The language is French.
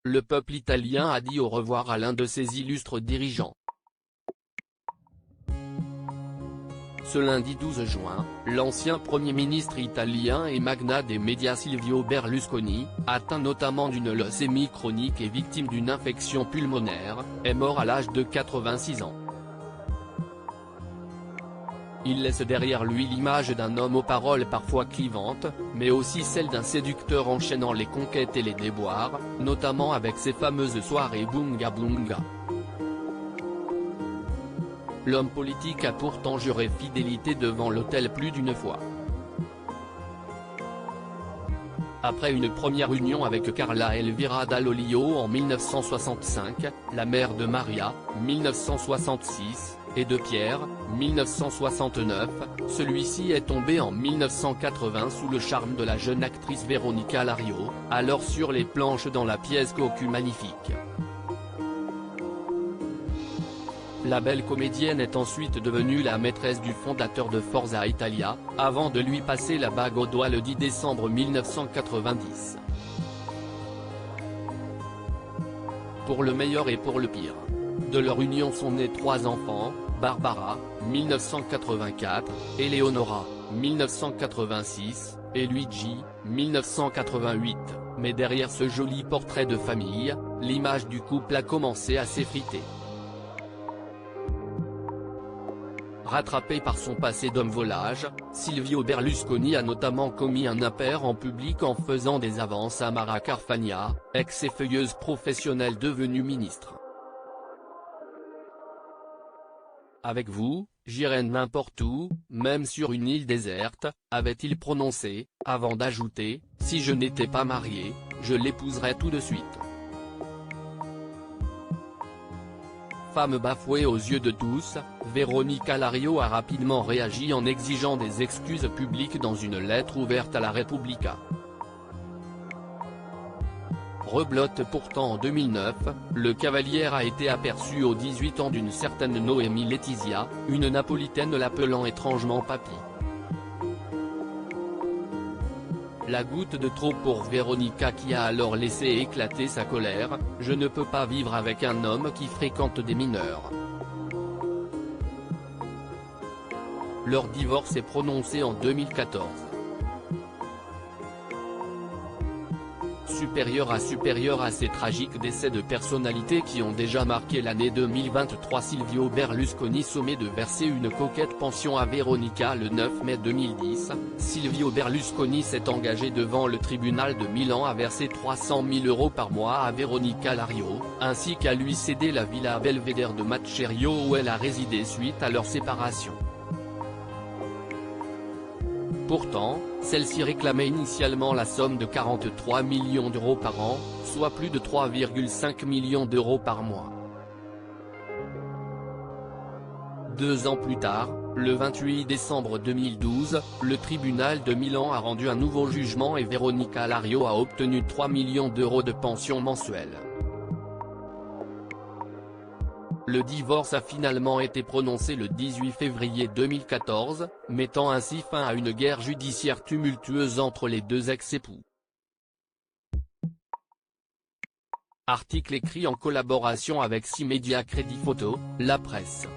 le peuple italien a dit au revoir à l'un de ses illustres dirigeants. Ce lundi 12 juin, l'ancien Premier ministre italien et magnat des médias Silvio Berlusconi, atteint notamment d'une leucémie chronique et victime d'une infection pulmonaire, est mort à l'âge de 86 ans. Il laisse derrière lui l'image d'un homme aux paroles parfois clivantes, mais aussi celle d'un séducteur enchaînant les conquêtes et les déboires, notamment avec ses fameuses soirées Bunga Bunga. L'homme politique a pourtant juré fidélité devant l'autel plus d'une fois. Après une première union avec Carla Elvira Dall'Olio en 1965, la mère de Maria, 1966, et de Pierre, 1969, celui-ci est tombé en 1980 sous le charme de la jeune actrice Veronica Lario, alors sur les planches dans la pièce Cocu Magnifique. La belle comédienne est ensuite devenue la maîtresse du fondateur de Forza Italia, avant de lui passer la bague au doigt le 10 décembre 1990. Pour le meilleur et pour le pire. De leur union sont nés 3 enfants, Barbara, 1984, Eleonora, 1986, et Luigi, 1988, mais derrière ce joli portrait de famille, l'image du couple a commencé à s'effriter. Rattrapé par son passé d'homme volage, Silvio Berlusconi a notamment commis un impair en public en faisant des avances à Mara Carfagna, ex-effeuilleuse professionnelle devenue ministre. Avec vous, j'irai n'importe où, même sur une île déserte, avait-il prononcé, avant d'ajouter, si je n'étais pas marié, je l'épouserais tout de suite. Femme bafouée aux yeux de tous, Veronica Lario a rapidement réagi en exigeant des excuses publiques dans une lettre ouverte à la Repubblica. Reblote pourtant en 2009, le cavalier a été aperçu aux 18 ans d'une certaine Noémie Laetitia, une napolitaine l'appelant étrangement papy. La goutte de trop pour Veronica qui a alors laissé éclater sa colère, « Je ne peux pas vivre avec un homme qui fréquente des mineurs ». Leur divorce est prononcé en 2014. Supérieur à ces tragiques décès de personnalités qui ont déjà marqué l'année 2023, Silvio Berlusconi sommé de verser une coquette pension à Veronica le 9 mai 2010, Silvio Berlusconi s'est engagé devant le tribunal de Milan à verser 300 000 € par mois à Veronica Lario, ainsi qu'à lui céder la villa Belvedere de Macerio où elle a résidé suite à leur séparation. Pourtant, celle-ci réclamait initialement la somme de 43 millions d'euros par an, soit plus de 3,5 millions d'euros par mois. 2 ans plus tard, le 28 décembre 2012, le tribunal de Milan a rendu un nouveau jugement et Veronica Lario a obtenu 3 millions d'euros de pension mensuelle. Le divorce a finalement été prononcé le 18 février 2014, mettant ainsi fin à une guerre judiciaire tumultueuse entre les deux ex-époux. Article écrit en collaboration avec 6 médias Crédit Photo, La Presse.